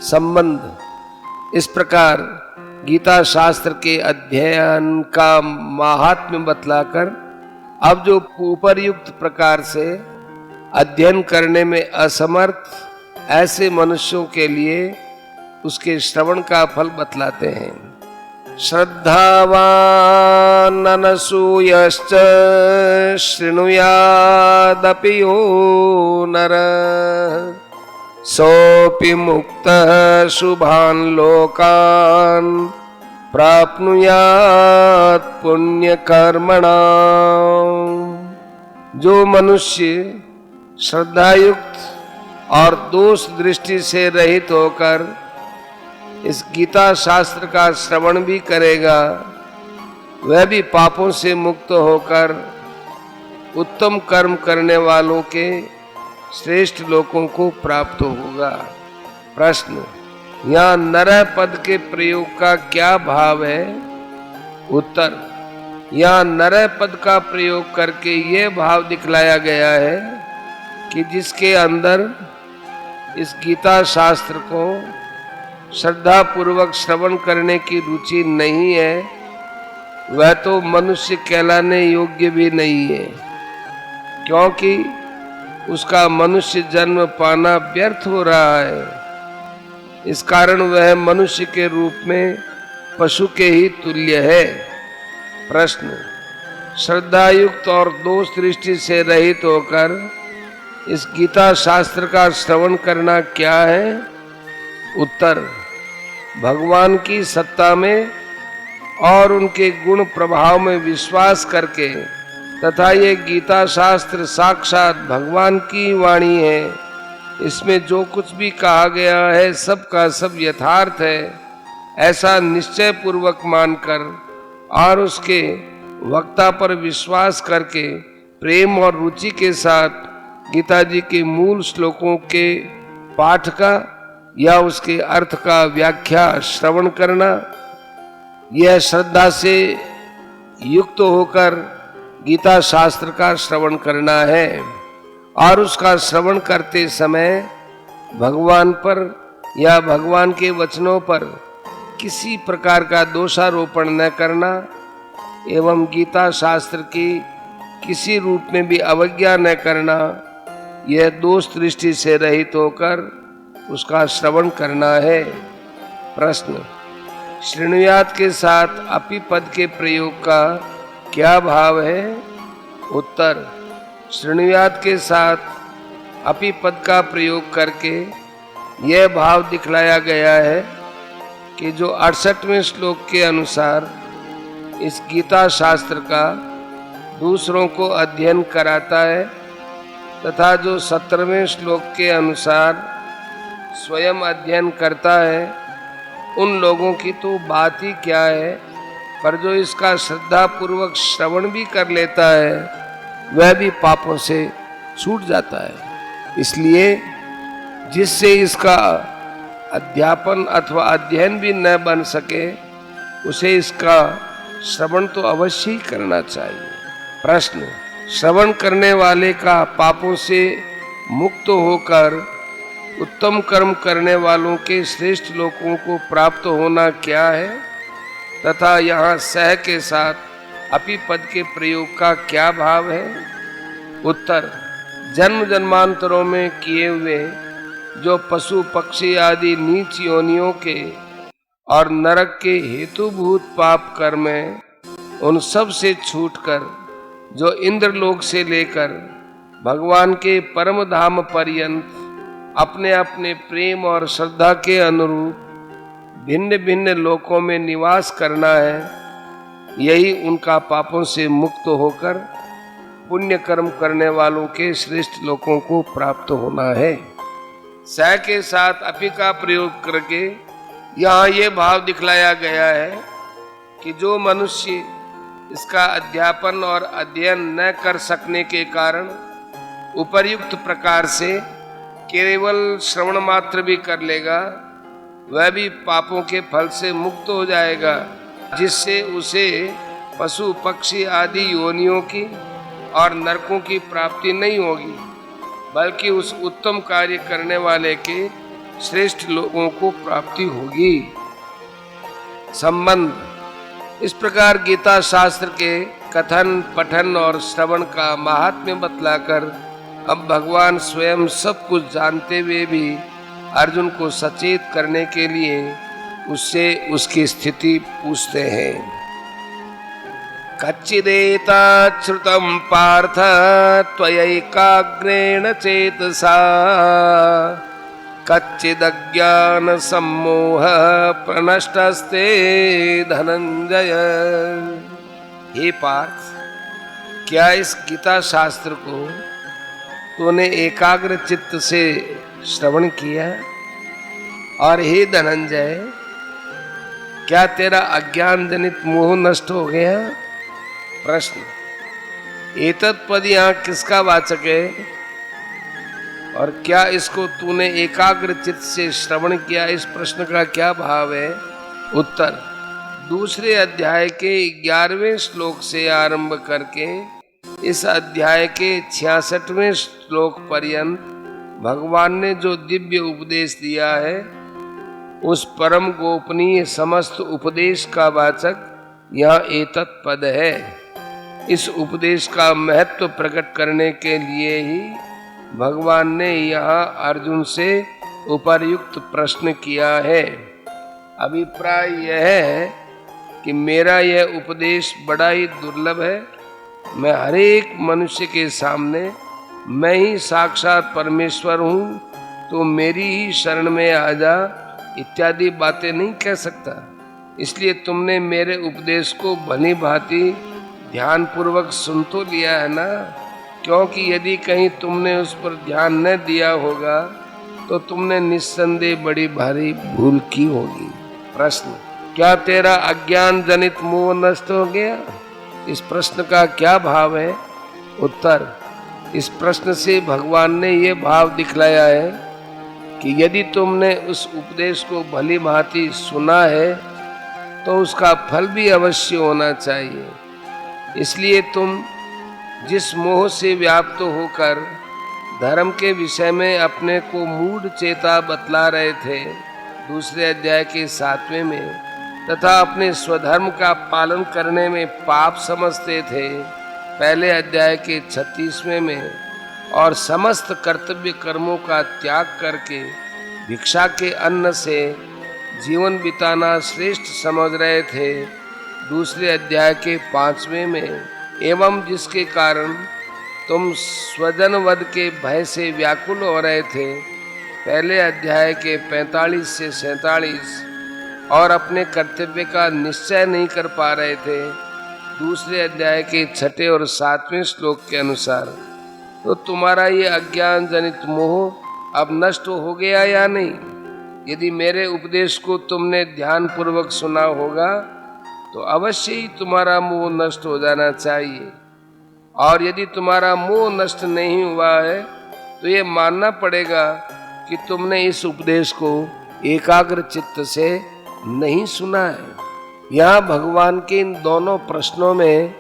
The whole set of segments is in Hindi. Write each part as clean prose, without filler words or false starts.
संबंध। इस प्रकार गीता शास्त्र के अध्ययन का महात्म्य बतलाकर अब जो उपर्युक्त प्रकार से अध्ययन करने में असमर्थ ऐसे मनुष्यों के लिए उसके श्रवण का फल बतलाते हैं। श्रद्धावान अनसूयश्च शृणुयादपि यो नरः सोऽपि मुक्तः शुभान् लोकान् प्राप्नुयात् पुण्यकर्मणाम्। जो मनुष्य श्रद्धायुक्त और दोष दृष्टि से रहित होकर इस गीता शास्त्र का श्रवण भी करेगा, वह भी पापों से मुक्त होकर उत्तम कर्म करने वालों के श्रेष्ठ लोकों को प्राप्त होगा। प्रश्न, यहाँ नरः पद के प्रयोग का क्या भाव है? उत्तर, यहाँ नरः पद का प्रयोग करके ये भाव दिखलाया गया है कि जिसके अंदर इस गीता शास्त्र को श्रद्धा पूर्वक श्रवण करने की रुचि नहीं है, वह तो मनुष्य कहलाने योग्य भी नहीं है, क्योंकि उसका मनुष्य जन्म पाना व्यर्थ हो रहा है। इस कारण वह मनुष्य के रूप में पशु के ही तुल्य है। प्रश्न, श्रद्धायुक्त और दोष दृष्टि से रहित होकर इस गीता शास्त्र का श्रवण करना क्या है? उत्तर, भगवान की सत्ता में और उनके गुण प्रभाव में विश्वास करके तथा ये गीता शास्त्र साक्षात भगवान की वाणी है, इसमें जो कुछ भी कहा गया है सब का सब यथार्थ है, ऐसा निश्चय पूर्वक मानकर और उसके वक्ता पर विश्वास करके प्रेम और रुचि के साथ गीता जी के मूल श्लोकों के पाठ का या उसके अर्थ का व्याख्या श्रवण करना, यह श्रद्धा से युक्त होकर गीता शास्त्र का श्रवण करना है। और उसका श्रवण करते समय भगवान पर या भगवान के वचनों पर किसी प्रकार का दोषारोपण न करना एवं गीता शास्त्र की किसी रूप में भी अवज्ञा न करना, यह दोष दृष्टि से रहित होकर उसका श्रवण करना है। प्रश्न, श्रृणुयात के साथ अपि पद के प्रयोग का क्या भाव है? उत्तर, श्रृणुयात के साथ अपि पद का प्रयोग करके यह भाव दिखलाया गया है कि जो 68वें श्लोक के अनुसार इस गीता शास्त्र का दूसरों को अध्ययन कराता है तथा जो 17वें श्लोक के अनुसार स्वयं अध्ययन करता है, उन लोगों की तो बात ही क्या है, पर जो इसका श्रद्धा पूर्वक श्रवण भी कर लेता है वह भी पापों से छूट जाता है। इसलिए जिससे इसका अध्यापन अथवा अध्ययन भी न बन सके, उसे इसका श्रवण तो अवश्य ही करना चाहिए। प्रश्न, श्रवण करने वाले का पापों से मुक्त होकर उत्तम कर्म करने वालों के श्रेष्ठ लोकों को प्राप्त होना क्या है तथा यहाँ सह के साथ अपि पद के प्रयोग का क्या भाव है? उत्तर, जन्म जन्मांतरों में किए हुए जो पशु पक्षी आदि नीच योनियों के और नरक के हेतुभूत पाप कर्म हैं, उन सब से छूटकर जो इंद्रलोक से लेकर भगवान के परम धाम पर्यंत अपने अपने प्रेम और श्रद्धा के अनुरूप भिन्न भिन्न लोकों में निवास करना है, यही उनका पापों से मुक्त होकर पुण्य कर्म करने वालों के श्रेष्ठ लोकों को प्राप्त होना है। स के साथ अपि का प्रयोग करके यहाँ ये भाव दिखलाया गया है कि जो मनुष्य इसका अध्यापन और अध्ययन न कर सकने के कारण उपर्युक्त प्रकार से केवल श्रवण मात्र भी कर लेगा, वह भी पापों के फल से मुक्त हो जाएगा, जिससे उसे पशु पक्षी आदि योनियों की और नरकों की प्राप्ति नहीं होगी, बल्कि उस उत्तम कार्य करने वाले के श्रेष्ठ लोगों को प्राप्ति होगी। संबंध: इस प्रकार गीता शास्त्र के कथन, पठन और श्रवण का महात्म्य बतलाकर अब भगवान स्वयं सब कुछ जानते हुए भी अर्जुन को सचेत करने के लिए उससे उसकी स्थिति पूछते हैं। कच्चिदेतच्छ्रुतं पार्थ त्वयैकाग्रेण चेतसा कच्चिदज्ञान सम्मोह प्रनष्टस्ते धनंजय। हे पार्थ, क्या इस गीता शास्त्र को तूने एकाग्र चित्त से श्रवण किया? और हे धनंजय, क्या तेरा अज्ञान जनित मोह नष्ट हो गया? प्रश्न: एतत् पद यहाँ किसका वाचक है और क्या इसको तूने एकाग्र चित्त से श्रवण किया, इस प्रश्न का क्या भाव है? उत्तर: दूसरे अध्याय के 11वें श्लोक से आरंभ करके इस अध्याय के 66वें श्लोक पर्यंत भगवान ने जो दिव्य उपदेश दिया है, उस परम गोपनीय समस्त उपदेश का वाचक यहाँ एतत् पद है। इस उपदेश का महत्व प्रकट करने के लिए ही भगवान ने यहाँ अर्जुन से उपर्युक्त प्रश्न किया है। अभिप्राय यह है कि मेरा यह उपदेश बड़ा ही दुर्लभ है। मैं हर एक मनुष्य के सामने मैं ही साक्षात परमेश्वर हूँ, तो मेरी ही शरण में आ जा इत्यादि बातें नहीं कह सकता। इसलिए तुमने मेरे उपदेश को भली भांति ध्यान पूर्वक सुन तो लिया है ना, क्योंकि यदि कहीं तुमने उस पर ध्यान न दिया होगा तो तुमने निस्संदेह बड़ी भारी भूल की होगी। प्रश्न: क्या तेरा अज्ञान जनित मोह नष्ट हो गया? इस प्रश्न का क्या भाव है? उत्तर: इस प्रश्न से भगवान ने ये भाव दिखलाया है कि यदि तुमने उस उपदेश को भली भांति सुना है तो उसका फल भी अवश्य होना चाहिए। इसलिए तुम जिस मोह से व्याप्त होकर धर्म के विषय में अपने को मूढ़ चेता बतला रहे थे दूसरे अध्याय के 7वें में, तथा अपने स्वधर्म का पालन करने में पाप समझते थे पहले अध्याय के 36वें में, और समस्त कर्तव्य कर्मों का त्याग करके भिक्षा के अन्न से जीवन बिताना श्रेष्ठ समझ रहे थे दूसरे अध्याय के 5वें में, एवं जिसके कारण तुम स्वजन वध के भय से व्याकुल हो रहे थे पहले अध्याय के 45 से 47, और अपने कर्तव्य का निश्चय नहीं कर पा रहे थे दूसरे अध्याय के 6 और 7वें श्लोक के अनुसार। तो तुम्हारा ये अज्ञान जनित मोह अब नष्ट हो गया या नहीं? यदि मेरे उपदेश को तुमने ध्यान पूर्वक सुना होगा तो अवश्य ही तुम्हारा मोह नष्ट हो जाना चाहिए। और यदि तुम्हारा मोह नष्ट नहीं हुआ है तो ये मानना पड़ेगा कि तुमने इस उपदेश को एकाग्र चित्त से नहीं सुना है। यहाँ भगवान के इन दोनों प्रश्नों में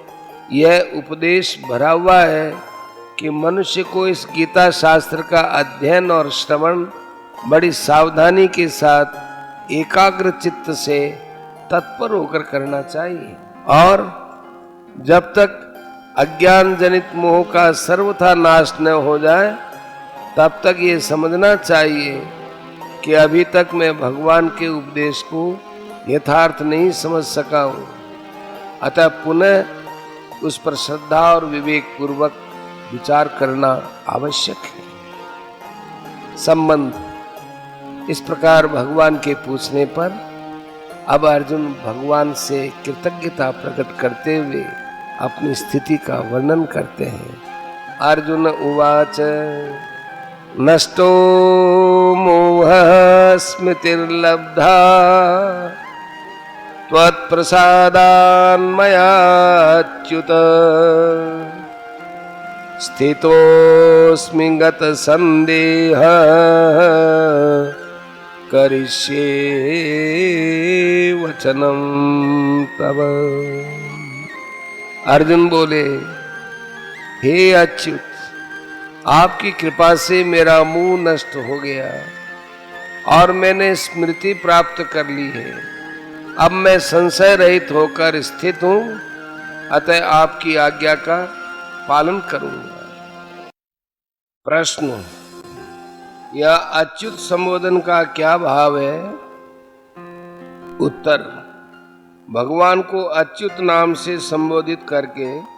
यह उपदेश भरा हुआ है कि मनुष्य को इस गीता शास्त्र का अध्ययन और श्रवण बड़ी सावधानी के साथ एकाग्र चित्त से तत्पर होकर करना चाहिए, और जब तक अज्ञान जनित मोह का सर्वथा नाश न हो जाए तब तक ये समझना चाहिए कि अभी तक मैं भगवान के उपदेश को यथार्थ नहीं समझ सका हूँ। अतः पुनः उस पर श्रद्धा और विवेक पूर्वक विचार करना आवश्यक है। संबंध: इस प्रकार भगवान के पूछने पर अब अर्जुन भगवान से कृतज्ञता प्रकट करते हुए अपनी स्थिति का वर्णन करते हैं। अर्जुन उवाच: नष्टो मोहः स्मृतिर्लब्धा त्वत्प्रसादान्मयाच्युत स्थितोऽस्मि गतसन्देहः करिष्ये वचनं तव। अर्जुन बोले, हे अच्युत, आपकी कृपा से मेरा मोह नष्ट हो गया। और मैंने स्मृति प्राप्त कर ली है। अब मैं संशय रहित होकर स्थित हूं, अतः आपकी आज्ञा का पालन करूंगा। प्रश्न, यह अच्युत संबोधन का क्या भाव है? उत्तर, भगवान को अच्युत नाम से संबोधित करके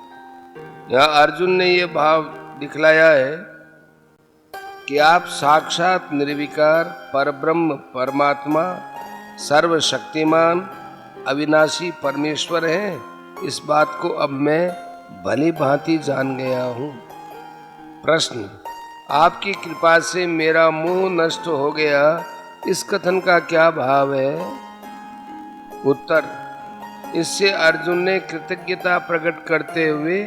यह अर्जुन ने यह भाव दिखलाया है कि आप साक्षात निर्विकार परब्रह्म परमात्मा सर्वशक्तिमान अविनाशी परमेश्वर हैं। इस बात को अब मैं भली भांति जान गया हूँ। प्रश्न, आपकी कृपा से मेरा मोह नष्ट हो गया, इस कथन का क्या भाव है? उत्तर, इससे अर्जुन ने कृतज्ञता प्रकट करते हुए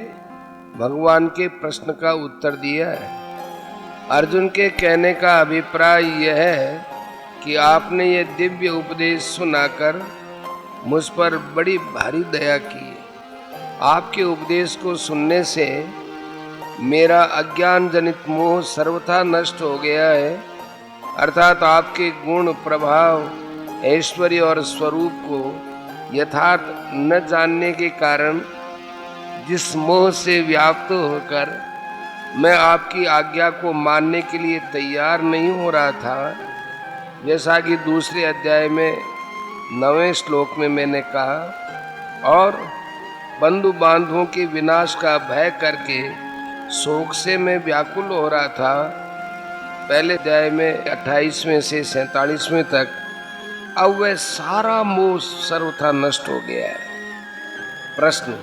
भगवान के प्रश्न का उत्तर दिया है। अर्जुन के कहने का अभिप्राय यह है कि आपने ये दिव्य उपदेश सुनाकर मुझ पर बड़ी भारी दया की है। आपके उपदेश को सुनने से मेरा अज्ञान जनित मोह सर्वथा नष्ट हो गया है, अर्थात आपके गुण प्रभाव ऐश्वर्य और स्वरूप को यथार्थ न जानने के कारण जिस मोह से व्याप्त होकर मैं आपकी आज्ञा को मानने के लिए तैयार नहीं हो रहा था, जैसा कि दूसरे अध्याय में 9वें श्लोक में मैंने कहा, और बंधु बांधवों के विनाश का भय करके शोक से मैं व्याकुल हो रहा था। पहले अध्याय में 28वें से 47वें तक। अब वह सारा मोह सर्वथा नष्ट हो गया है। प्रश्न,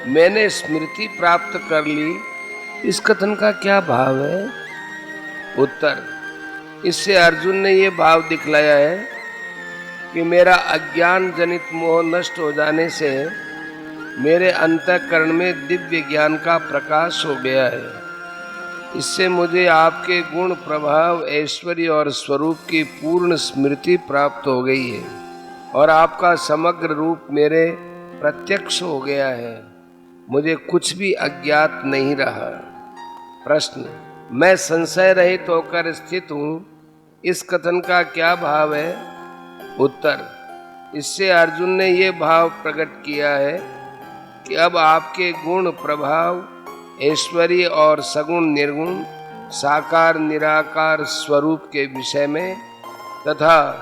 मैंने स्मृति प्राप्त कर ली, इस कथन का क्या भाव है? उत्तर, इससे अर्जुन ने यह भाव दिखलाया है कि मेरा अज्ञान जनित मोह नष्ट हो जाने से मेरे अंतःकरण में दिव्य ज्ञान का प्रकाश हो गया है। इससे मुझे आपके गुण प्रभाव ऐश्वर्य और स्वरूप की पूर्ण स्मृति प्राप्त हो गई है और आपका समग्र रूप मेरे प्रत्यक्ष हो गया है। मुझे कुछ भी अज्ञात नहीं रहा। प्रश्न, मैं संशय रहित होकर स्थित हूँ, इस कथन का क्या भाव है? उत्तर, इससे अर्जुन ने ये भाव प्रकट किया है कि अब आपके गुण प्रभाव ऐश्वर्य और सगुण निर्गुण साकार निराकार स्वरूप के विषय में तथा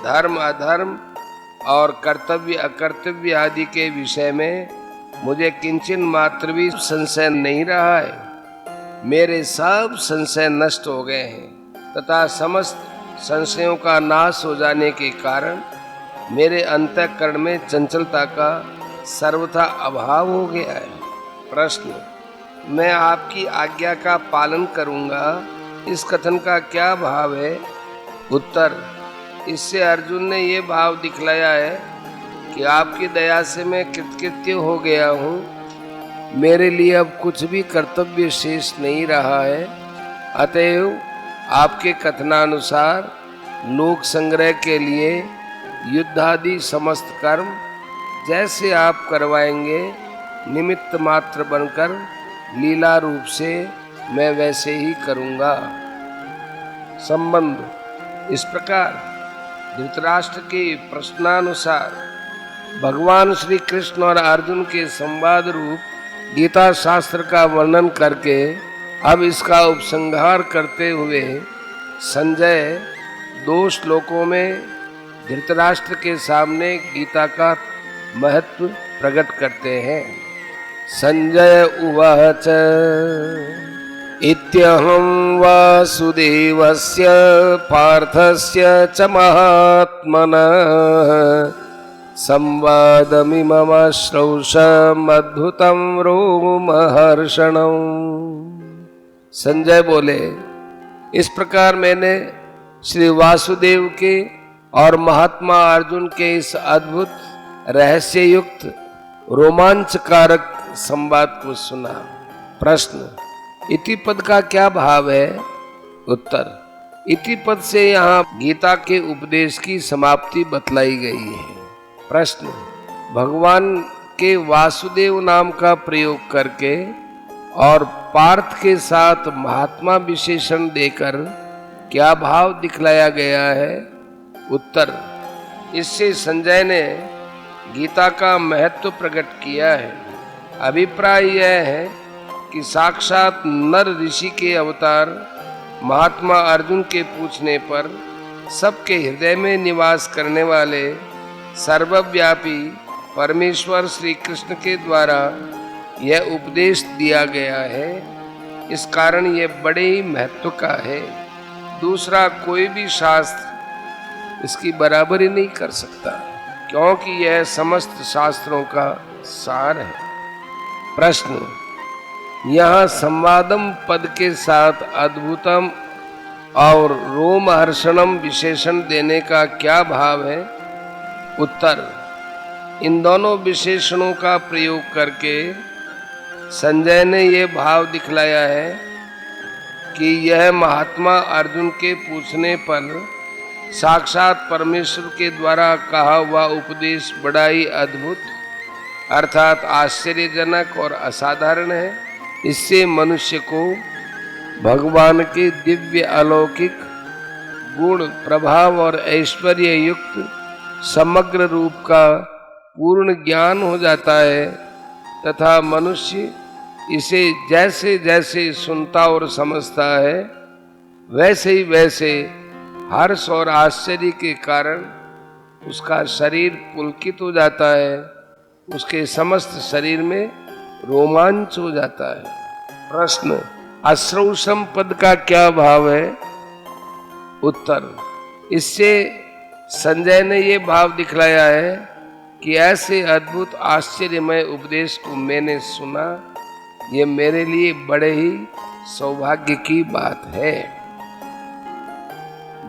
धर्म अधर्म और कर्तव्य अकर्तव्य आदि के विषय में मुझे किंचन मात्र भी संशय नहीं रहा है। मेरे सब संशय नष्ट हो गए हैं तथा समस्त संशयों का नाश हो जाने के कारण मेरे अंतःकरण में चंचलता का सर्वथा अभाव हो गया है। प्रश्न, मैं आपकी आज्ञा का पालन करूंगा, इस कथन का क्या भाव है? उत्तर, इससे अर्जुन ने ये भाव दिखलाया है कि आपकी दया से मैं कृतकृत्य हो गया हूँ। मेरे लिए अब कुछ भी कर्तव्य शेष नहीं रहा है। अतएव आपके कथनानुसार लोक संग्रह के लिए युद्धादि समस्त कर्म जैसे आप करवाएंगे, निमित्त मात्र बनकर लीला रूप से मैं वैसे ही करूँगा। संबंध इस प्रकार धृतराष्ट्र के प्रश्नानुसार भगवान श्री कृष्ण और अर्जुन के संवाद रूप गीता शास्त्र का वर्णन करके अब इसका उपसंहार करते हुए संजय 2 श्लोकों में धृतराष्ट्र के सामने गीता का महत्व प्रकट करते हैं। संजय उवाच इत्यहं वासुदेवस्य पार्थस्य च महात्मनः संवादमिममश्रौषम् अद्भुतं रोमहर्षणम्। संजय बोले, इस प्रकार मैंने श्री वासुदेव के और महात्मा अर्जुन के इस अद्भुत रहस्य युक्त रोमांचकारक संवाद को सुना। प्रश्न, इति पद का क्या भाव है? उत्तर, इति पद से यहाँ गीता के उपदेश की समाप्ति बतलाई गई है। प्रश्न, भगवान के वासुदेव नाम का प्रयोग करके और पार्थ के साथ महात्मा विशेषण देकर क्या भाव दिखलाया गया है? उत्तर, इससे संजय ने गीता का महत्व प्रकट किया है। अभिप्राय यह है कि साक्षात नर ऋषि के अवतार महात्मा अर्जुन के पूछने पर सबके हृदय में निवास करने वाले सर्वव्यापी परमेश्वर श्री कृष्ण के द्वारा यह उपदेश दिया गया है। इस कारण यह बड़े ही महत्व का है। दूसरा कोई भी शास्त्र इसकी बराबरी नहीं कर सकता, क्योंकि यह समस्त शास्त्रों का सार है। प्रश्न, यहाँ संवादम पद के साथ अद्भुतम और रोमहर्षणम विशेषण देने का क्या भाव है? उत्तर, इन दोनों विशेषणों का प्रयोग करके संजय ने यह भाव दिखलाया है कि यह महात्मा अर्जुन के पूछने पर साक्षात परमेश्वर के द्वारा कहा हुआ उपदेश बड़ा ही अद्भुत अर्थात आश्चर्यजनक और असाधारण है। इससे मनुष्य को भगवान के दिव्य अलौकिक गुण, प्रभाव और ऐश्वर्य युक्त समग्र रूप का पूर्ण ज्ञान हो जाता है तथा मनुष्य इसे जैसे जैसे सुनता और समझता है वैसे ही वैसे हर्ष और आश्चर्य के कारण उसका शरीर पुलकित हो जाता है, उसके समस्त शरीर में रोमांच हो जाता है। प्रश्न, अश्रौषम पद का क्या भाव है? उत्तर, इससे संजय ने ये भाव दिखलाया है कि ऐसे अद्भुत आश्चर्यमय उपदेश को मैंने सुना, ये मेरे लिए बड़े ही सौभाग्य की बात है।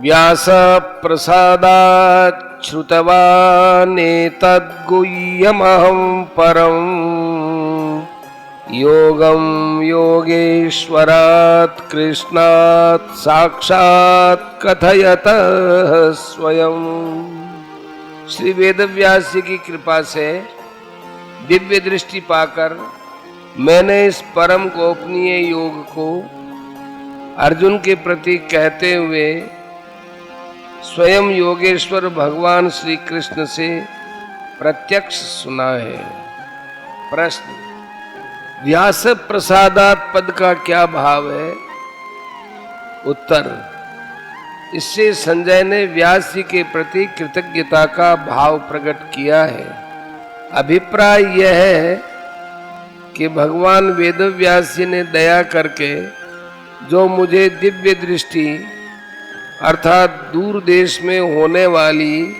व्यास प्रसादात् श्रुतवानेतद्गुह्यमहं परं योगं योगेश्वरात् कृष्णात् साक्षात् कथयतः स्वयं। श्री वेदव्यास जी की कृपा से दिव्य दृष्टि पाकर मैंने इस परम गोपनीय योग को अर्जुन के प्रति कहते हुए स्वयं योगेश्वर भगवान श्री कृष्ण से प्रत्यक्ष सुना है। प्रश्न, व्यास प्रसादात् पद का क्या भाव है? उत्तर, इससे संजय ने व्यास जी के प्रति कृतज्ञता का भाव प्रकट किया है। अभिप्राय यह है कि भगवान वेदव्यास जी ने दया करके जो मुझे दिव्य दृष्टि अर्थात दूर देश में होने वाली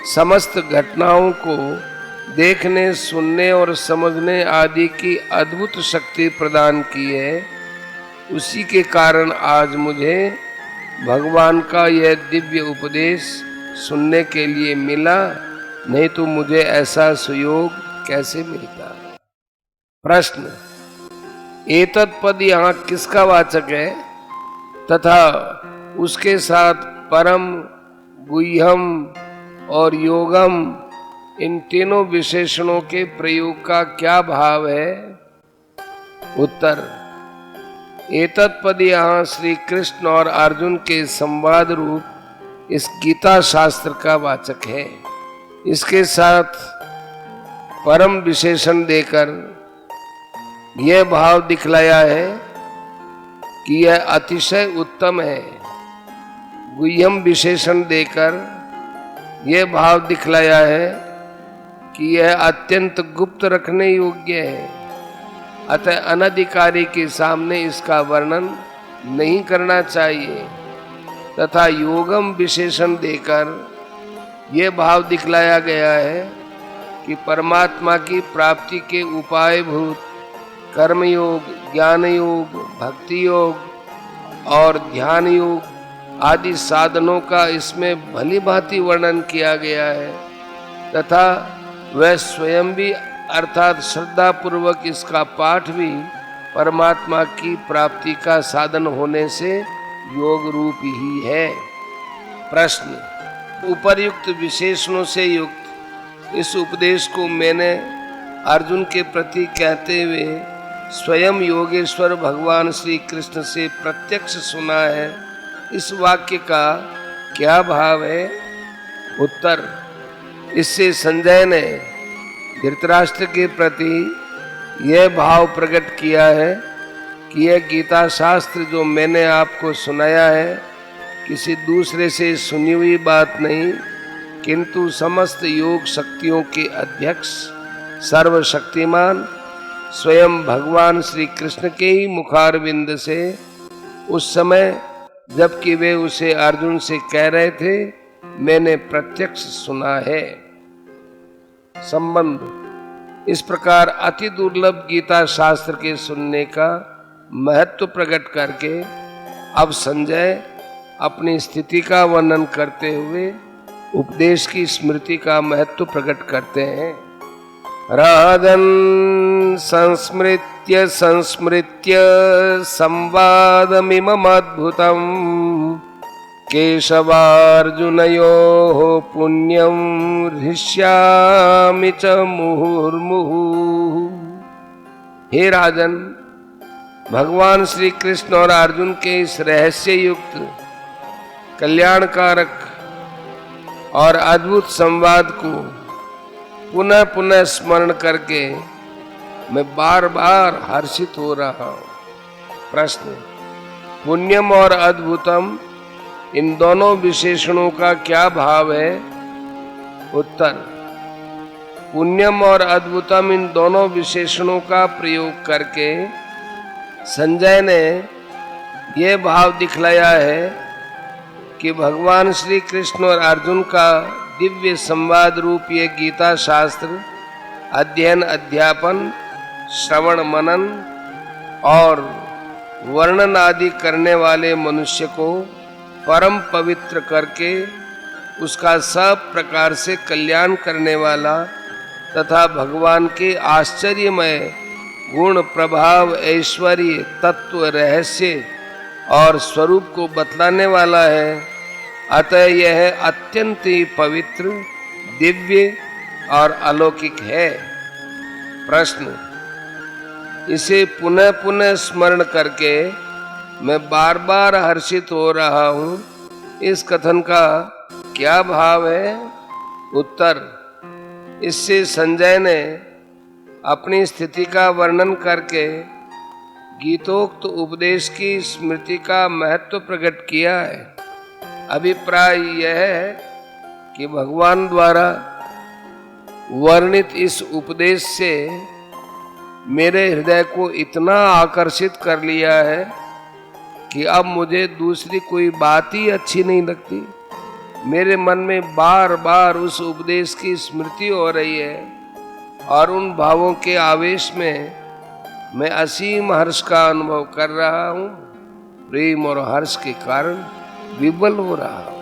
समस्त घटनाओं को देखने, सुनने और समझने आदि की अद्भुत शक्ति प्रदान की है, उसी के कारण आज मुझे भगवान का यह दिव्य उपदेश सुनने के लिए मिला, नहीं तो मुझे ऐसा सुयोग कैसे मिलता। प्रश्न, एतत् पद यहाँ किसका वाचक है तथा उसके साथ परम, गुह्यम और योगम इन तीनों विशेषणों के प्रयोग का क्या भाव है? उत्तर, एतत् पद यहाँ श्री कृष्ण और अर्जुन के संवाद रूप इस गीता शास्त्र का वाचक है। इसके साथ परम विशेषण देकर यह भाव दिखलाया है कि यह अतिशय उत्तम है। गुह्यम विशेषण देकर यह भाव दिखलाया है कि यह अत्यंत गुप्त रखने योग्य है, अतः अनधिकारी के सामने इसका वर्णन नहीं करना चाहिए। तथा योगम विशेषण देकर यह भाव दिखलाया गया है कि परमात्मा की प्राप्ति के उपाय भूत कर्म योग, ज्ञान योग, भक्ति योग और ध्यान योग आदि साधनों का इसमें भली भांति वर्णन किया गया है तथा वह स्वयं भी अर्थात श्रद्धा पूर्वक इसका पाठ भी परमात्मा की प्राप्ति का साधन होने से योग रूप ही है। प्रश्न, उपर्युक्त विशेषणों से युक्त इस उपदेश को मैंने अर्जुन के प्रति कहते हुए स्वयं योगेश्वर भगवान श्री कृष्ण से प्रत्यक्ष सुना है, इस वाक्य का क्या भाव है? उत्तर, इससे संजय ने धृतराष्ट्र के प्रति यह भाव प्रकट किया है कि यह गीता शास्त्र जो मैंने आपको सुनाया है किसी दूसरे से सुनी हुई बात नहीं, किंतु समस्त योग शक्तियों के अध्यक्ष सर्वशक्तिमान स्वयं भगवान श्री कृष्ण के ही मुखारविंद से उस समय जबकि वे उसे अर्जुन से कह रहे थे, मैंने प्रत्यक्ष सुना है। संबंध इस प्रकार अति दुर्लभ गीता शास्त्र के सुनने का महत्व प्रकट करके अब संजय अपनी स्थिति का वर्णन करते हुए उपदेश की स्मृति का महत्व प्रकट करते हैं। राजन् संस्मृत्य संस्मृत्य संवादमिमम् अद्भुतम् केशवार्जुनयोः पुण्यं हृष्यामि च मुहुर्मुहुः। हे राजन, भगवान श्री कृष्ण और अर्जुन के इस रहस्य युक्त कल्याणकारक और अद्भुत संवाद को पुनः पुनः स्मरण करके मैं बार बार हर्षित हो रहा हूं। प्रश्न, पुण्यम और अद्भुतम इन दोनों विशेषणों का क्या भाव है? उत्तर, पुण्यम और अद्भुतम इन दोनों विशेषणों का प्रयोग करके संजय ने यह भाव दिखलाया है कि भगवान श्री कृष्ण और अर्जुन का दिव्य संवाद रूप ये गीता शास्त्र अध्ययन अध्यापन श्रवण मनन और वर्णन आदि करने वाले मनुष्य को परम पवित्र करके उसका सब प्रकार से कल्याण करने वाला तथा भगवान के आश्चर्यमय गुण प्रभाव ऐश्वर्य तत्व रहस्य और स्वरूप को बतलाने वाला है। अतः यह अत्यंत ही पवित्र, दिव्य और अलौकिक है। प्रश्न, इसे पुनः पुनः स्मरण करके मैं बार बार हर्षित हो रहा हूं, इस कथन का क्या भाव है? उत्तर, इससे संजय ने अपनी स्थिति का वर्णन करके गीतोक्त उपदेश की स्मृति का महत्व प्रकट किया है। अभिप्राय यह है कि भगवान द्वारा वर्णित इस उपदेश से मेरे हृदय को इतना आकर्षित कर लिया है कि अब मुझे दूसरी कोई बात ही अच्छी नहीं लगती। मेरे मन में बार बार उस उपदेश की स्मृति हो रही है और उन भावों के आवेश में मैं असीम हर्ष का अनुभव कर रहा हूं। प्रेम और हर्ष के कारण विबल हो रहा हूं।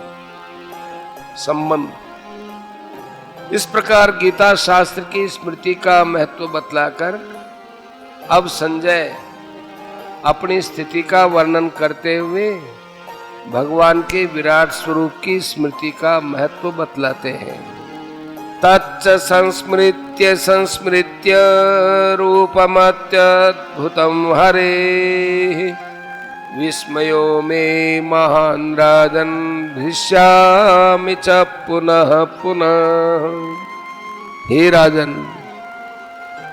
संबंध इस प्रकार गीता शास्त्र की स्मृति का महत्व बतलाकर अब संजय अपनी स्थिति का वर्णन करते हुए भगवान के विराट स्वरूप की स्मृति का महत्व बतलाते हैं। तच्च संस्मृत्य संस्मृत्य रूपमत्यद्भुतं हरे विस्मयो मे महान् राजन् हृष्यामि च पुनः पुनः। हे राजन,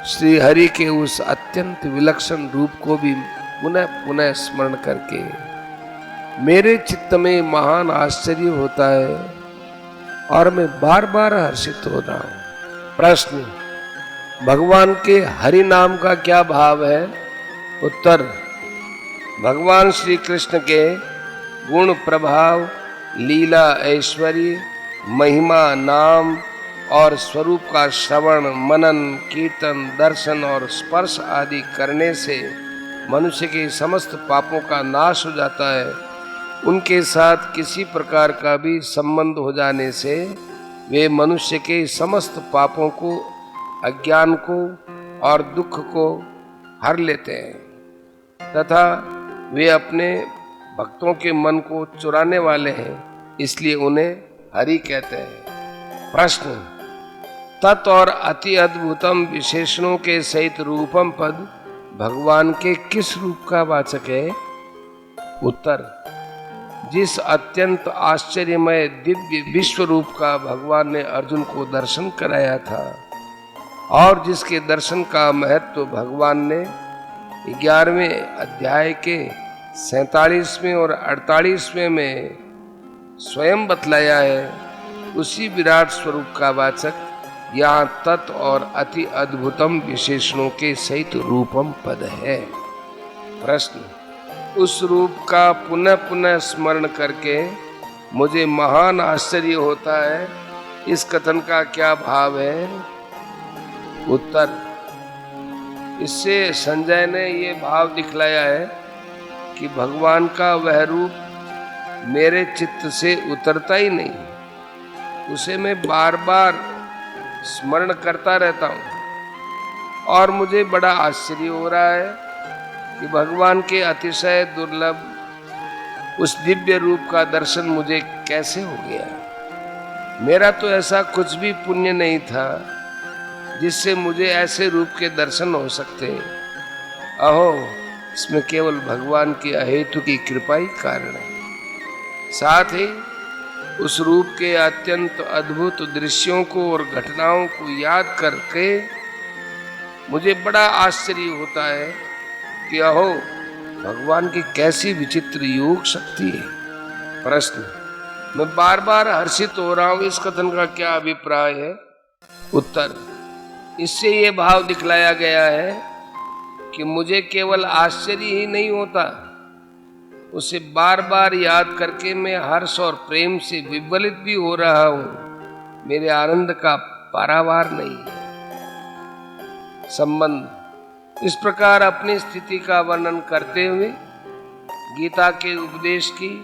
श्री हरि के उस अत्यंत विलक्षण रूप को भी पुनः पुनः स्मरण करके मेरे चित्त में महान आश्चर्य होता है और मैं बार बार हर्षित हो रहा हूं। प्रश्न, भगवान के हरि नाम का क्या भाव है? उत्तर, भगवान श्री कृष्ण के गुण प्रभाव लीला ऐश्वर्य महिमा नाम और स्वरूप का श्रवण मनन कीर्तन दर्शन और स्पर्श आदि करने से मनुष्य के समस्त पापों का नाश हो जाता है। उनके साथ किसी प्रकार का भी संबंध हो जाने से वे मनुष्य के समस्त पापों को, अज्ञान को और दुख को हर लेते हैं तथा वे अपने भक्तों के मन को चुराने वाले हैं, इसलिए उन्हें हरि कहते हैं। प्रश्न, तत् और अति अद्भुतम विशेषणों के सहित रूपम पद भगवान के किस रूप का वाचक है? उत्तर, जिस अत्यंत आश्चर्यमय दिव्य विश्व रूप का भगवान ने अर्जुन को दर्शन कराया था और जिसके दर्शन का महत्व भगवान ने 11वें अध्याय के 47वें और 48वें में स्वयं बतलाया है, उसी विराट स्वरूप का वाचक यहाँ तत् और अति अद्भुतम विशेषणों के सहित रूपम पद है। प्रश्न: उस रूप का पुनः पुनः स्मरण करके मुझे महान आश्चर्य होता है, इस कथन का क्या भाव है? उत्तर: इससे संजय ने ये भाव दिखलाया है कि भगवान का वह रूप मेरे चित्त से उतरता ही नहीं, उसे मैं बार बार स्मरण करता रहता हूँ और मुझे बड़ा आश्चर्य हो रहा है कि भगवान के अतिशय दुर्लभ उस दिव्य रूप का दर्शन मुझे कैसे हो गया। मेरा तो ऐसा कुछ भी पुण्य नहीं था जिससे मुझे ऐसे रूप के दर्शन हो सकते। अहो, इसमें केवल भगवान की अहेतु की कृपा ही कारण है। साथ ही उस रूप के अत्यंत अद्भुत दृश्यों को और घटनाओं को याद करके मुझे बड़ा आश्चर्य होता है कि अहो, भगवान की कैसी विचित्र योग शक्ति है। प्रश्न: मैं बार बार हर्षित हो रहा हूं, इस कथन का क्या अभिप्राय है? उत्तर: इससे ये भाव दिखलाया गया है कि मुझे केवल आश्चर्य ही नहीं होता, उसे बार बार याद करके मैं हर्ष और प्रेम से विवलित भी हो रहा हूं। मेरे आनंद का पारावार नहीं है। संबंध: इस प्रकार अपनी स्थिति का वर्णन करते हुए गीता के उपदेश की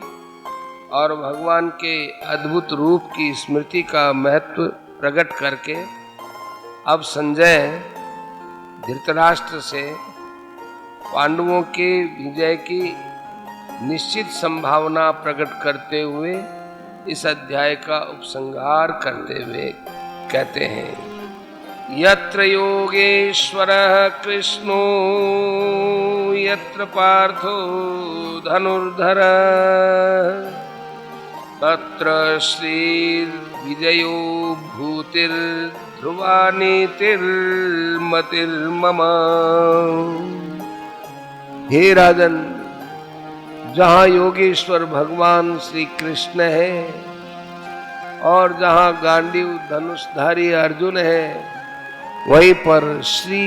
और भगवान के अद्भुत रूप की स्मृति का महत्व प्रकट करके अब संजय धृतराष्ट्र से पांडवों के विजय की निश्चित संभावना प्रकट करते हुए इस अध्याय का उपसंहार करते हुए कहते हैं: यत्र योगेश्वरः कृष्णो यत्र पार्थो धनुर्धरः तत्र श्रीर्विजयो भूतिर्ध्रुवा नीतिर्मतिर्मम। हे राजन, जहाँ योगेश्वर भगवान श्री कृष्ण है और जहाँ गांडीव धनुषधारी अर्जुन है, वहीं पर श्री,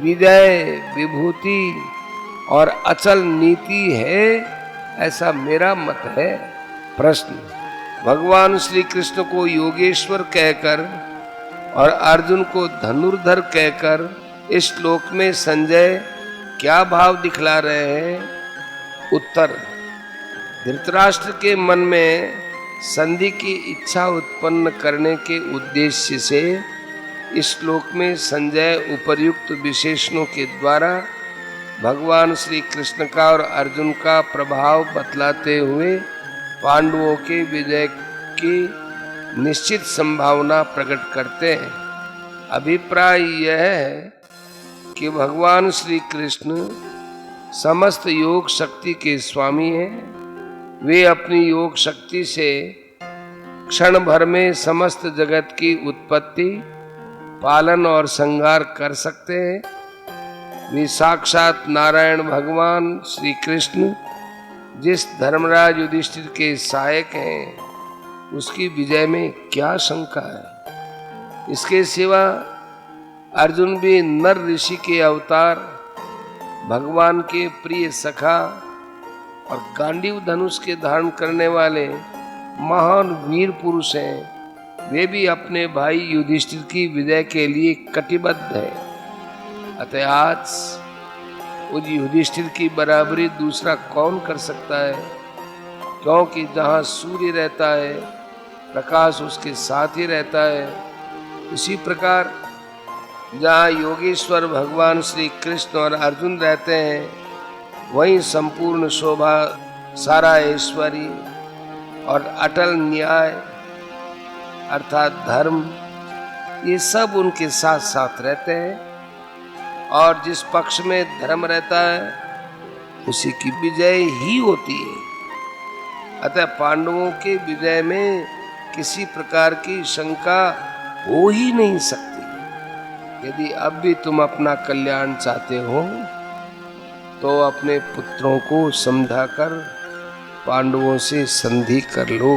विजय, विभूति और अचल नीति है, ऐसा मेरा मत है। प्रश्न: भगवान श्री कृष्ण को योगेश्वर कहकर और अर्जुन को धनुर्धर कहकर इस श्लोक में संजय क्या भाव दिखला रहे हैं? उत्तर: धृतराष्ट्र के मन में संधि की इच्छा उत्पन्न करने के उद्देश्य से इस श्लोक में संजय उपर्युक्त विशेषणों के द्वारा भगवान श्री कृष्ण का और अर्जुन का प्रभाव बतलाते हुए पांडवों के विजय की निश्चित संभावना प्रकट करते हैं। अभिप्राय यह है कि भगवान श्री कृष्ण समस्त योग शक्ति के स्वामी हैं। वे अपनी योग शक्ति से क्षण भर में समस्त जगत की उत्पत्ति, पालन और संहार कर सकते हैं। वे साक्षात नारायण भगवान श्री कृष्ण जिस धर्मराज युधिष्ठिर के सहायक हैं, उसकी विजय में क्या शंका है। इसके सिवा अर्जुन भी नर ऋषि के अवतार, भगवान के प्रिय सखा और गांडीव धनुष के धारण करने वाले महान वीर पुरुष हैं। वे भी अपने भाई युधिष्ठिर की विजय के लिए कटिबद्ध हैं। अतः आज उस युधिष्ठिर की बराबरी दूसरा कौन कर सकता है, क्योंकि जहाँ सूर्य रहता है प्रकाश उसके साथ ही रहता है। इसी प्रकार जहाँ योगेश्वर भगवान श्री कृष्ण और अर्जुन रहते हैं, वहीं संपूर्ण शोभा, सारा ऐश्वर्य और अटल न्याय अर्थात धर्म, ये सब उनके साथ साथ रहते हैं। और जिस पक्ष में धर्म रहता है उसी की विजय ही होती है। अतः पांडवों के विजय में किसी प्रकार की शंका हो ही नहीं सकती। यदि अब भी तुम अपना कल्याण चाहते हो तो अपने पुत्रों को समझाकर पांडवों से संधि कर लो।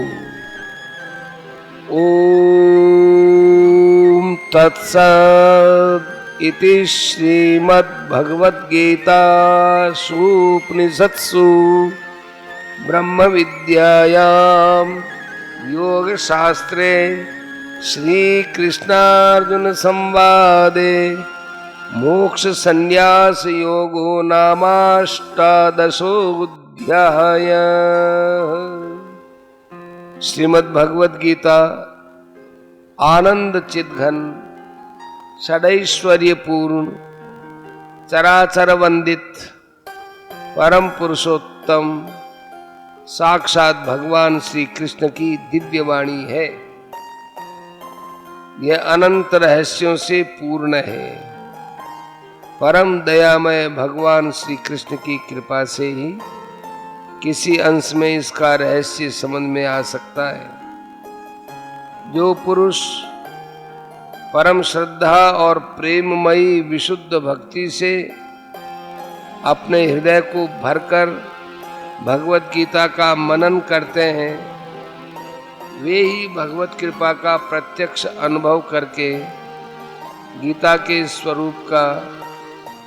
ओम तत्सत् इति श्रीमद्भगवद्गीतासु उपनिषत्सु ब्रह्म विद्यायां योगशास्त्रे श्री कृष्णार्जुन संवादे मोक्ष संन्यास योगो नामाष्टादशोऽध्याय। श्रीमद् भगवद गीता आनंद चिद्घन षडैश्वर्य पूर्ण चराचर वंदित परम पुरुषोत्तम साक्षात भगवान श्री कृष्ण की दिव्य वाणी है। यह अनंत रहस्यों से पूर्ण है। परम दयामय भगवान श्री कृष्ण की कृपा से ही किसी अंश में इसका रहस्य समझ में आ सकता है। जो पुरुष परम श्रद्धा और प्रेममयी विशुद्ध भक्ति से अपने हृदय को भरकर भगवत गीता का मनन करते हैं, वे ही भगवत कृपा का प्रत्यक्ष अनुभव करके गीता के स्वरूप का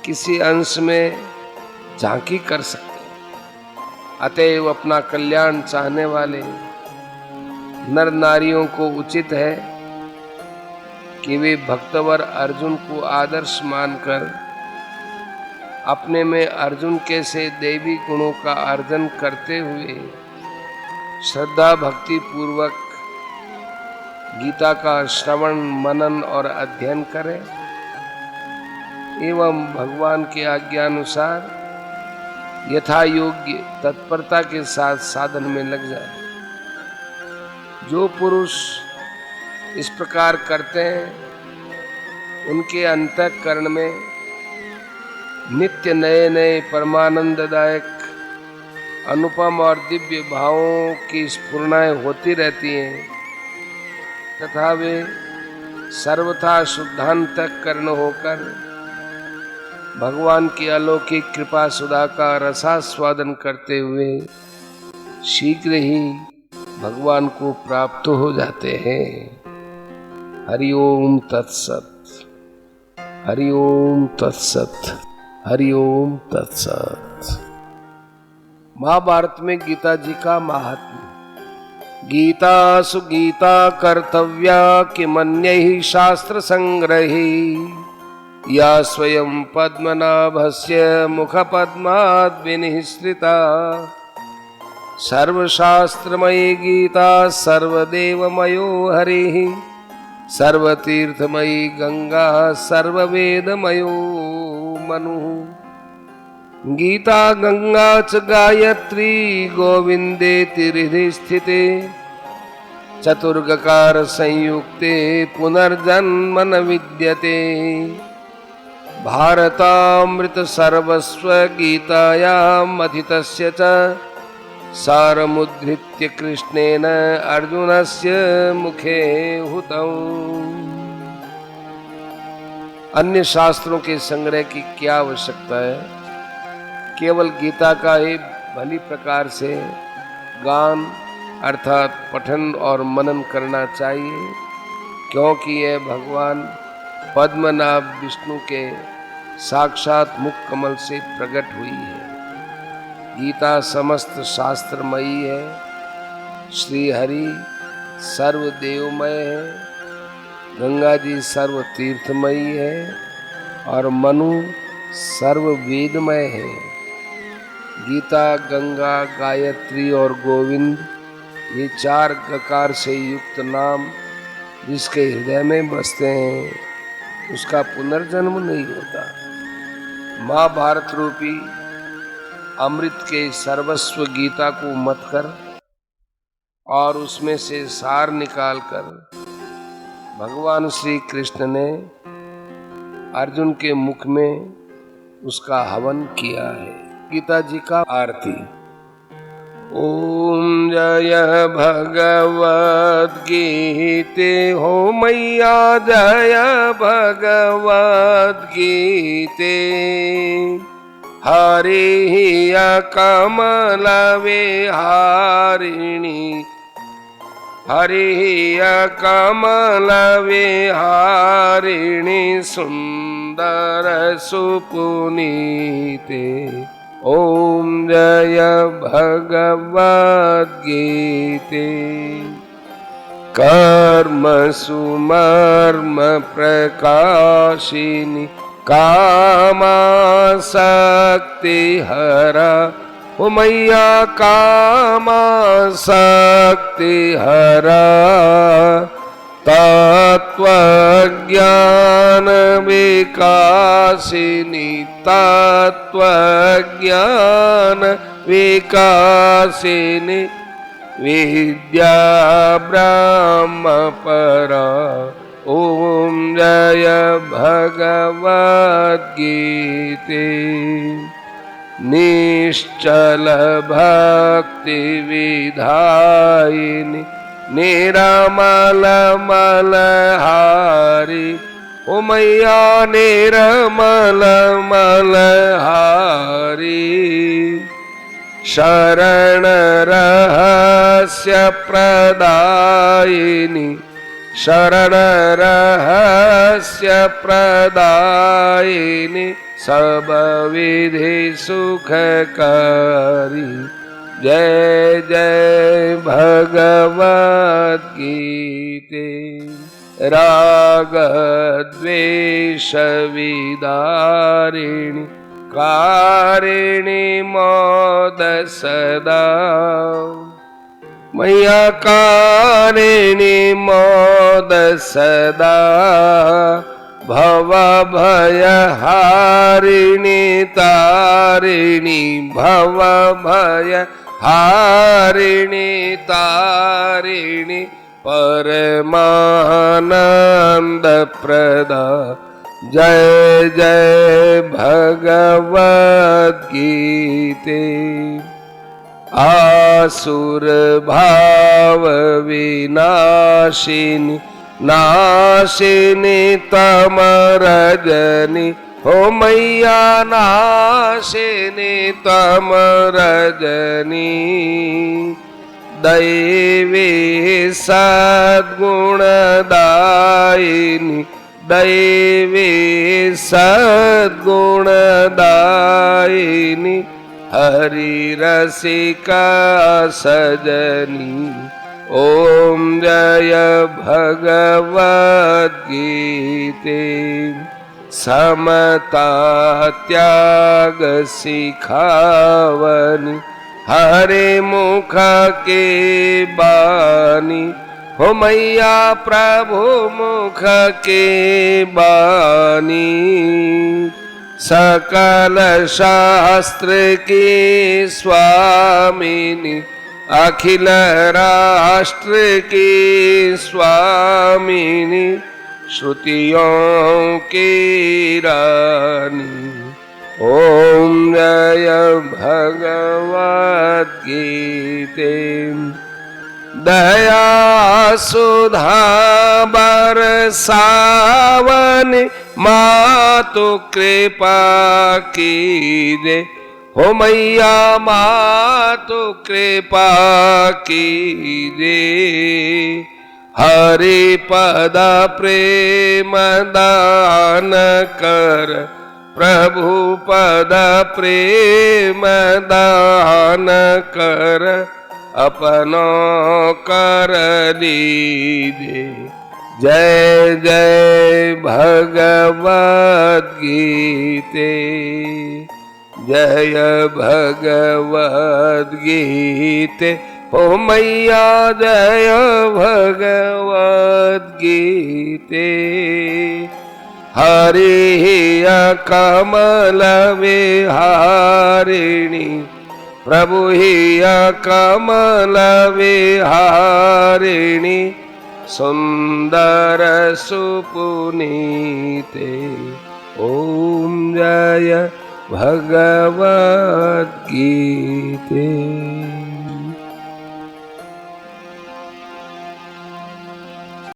किसी अंश में झांकी कर सकते हैं। अतएव अपना कल्याण चाहने वाले नर नारियों को उचित है कि वे भक्तवर अर्जुन को आदर्श मानकर अपने में अर्जुन के से दैवी गुणों का अर्जन करते हुए श्रद्धा भक्ति पूर्वक गीता का श्रवण मनन और अध्ययन करें एवं भगवान की आज्ञानुसार यथा योग्य तत्परता के साथ साधन में लग जाए। जो पुरुष इस प्रकार करते हैं उनके अंतःकरण में नित्य नए नए परमानंददायक अनुपम और दिव्य भावों की स्फुरणाएं होती रहती हैं तथा वे सर्वथा शुद्धांतःकरण होकर भगवान की अलौकिक कृपा सुधा का रसास्वादन करते हुए शीघ्र ही भगवान को प्राप्त हो जाते हैं। हरि ओम तत्सत। हरि ओम तत्सत। हरि ओम तत्सत। महाभारत में गीता जी का महात्म्य। गीता सुगीता कर्तव्या किमन्यैः शास्त्र संग्रही या स्वयं पद्मनाभस्य मुखपद्माद् विनिःसृता सर्वशास्त्रमयी गीता सर्वदेवमयो हरिः सर्वतीर्थमयी गंगा सर्ववेदमयो मनुः। गीता गंगा च गायत्री गोविन्देति हृदि स्थिते चतुर्गकार संयुक्ते पुनर्जन्म न विद्यते। भारतामृत सर्वस्व गीतायाम् अधितस्य च सारमुद्धृत्य कृष्णेन अर्जुनस्य मुखे हुतम्। अन्य शास्त्रों के संग्रह की क्या आवश्यकता है? केवल गीता का ही भली प्रकार से गान अर्थात पठन और मनन करना चाहिए, क्योंकि यह भगवान पद्मनाभ विष्णु के साक्षात मुख कमल से प्रकट हुई है। गीता समस्त शास्त्रमयी है। श्री हरि सर्वदेवमय है, गंगा जी सर्व तीर्थमयी है और मनु सर्व वेदमय है। गीता गंगा गायत्री और गोविंद ये चार गकार से युक्त नाम जिसके हृदय में बसते हैं उसका पुनर्जन्म नहीं होता। महाभारत रूपी अमृत के सर्वस्व गीता को मत कर और उसमें से सार निकालकर भगवान श्री कृष्ण ने अर्जुन के मुख में उसका हवन किया है। गीता जी का आरती। ओम जय भगवद गीते हो मैया जय भगवद गीते हरि कमल विहारिणी हरि कमल विहारिणी सुंदर सुपुनीते ओम जय भगवद गीते कर्म सुमर्म प्रकाशिनी कामासक्ति हरा ओ मैया कामासक्ति हरा तत्वज्ञान विकासिनी तत्वज्ञान विकासिनी विद्या ब्रह्म परा ओम जय भगवद गीते निश्चल भक्ति विधायिनी निरमल मलहारी ओ मैया निरमल मलहारी शरण रहस्य प्रदायिनी शरण रहस्य प्रदायिनी सब विधि सुखकारी जय जय भगवद गीते राग द्वेष विदारिणी कारिणी मोद सदा मैया कारिणी मोद सदा भव भय हारिणी तारिणी भव भय हारिणी तारिणी परमानंद प्रदा जय जय भगवद गीते आसुर भाव विनाशिनी नाशिनी तम रजनी हो मैया नाशिनी तम रजनी दैवी सद्गुणदायिनी दैवी सद्गुणदायिनी हरि रसिका सजनी ओम जय भगवद गीते समता त्याग सिखावनी हरे मुख के बानी हो मैया प्रभु मुख के बानी सकल शास्त्र की स्वामिनी अखिल राष्ट्र की स्वामिनी श्रुतियों की रानी ओम जय भगवद गीते दया सुधा बरसावनी मातु कृपा कीजे हो मैया मातु कृपा कीजे हरि पद प्रेम दान कर प्रभु पद प्रेम दान कर अपनो कर लीजे जय जय भगवद गीते जय भगवद गीते ओ मैया जय भगवद गीते हरि कमल विहारिणी प्रभु कमल विहारिणी सुंदर सुपुनीते ओम जय भगवद गीते।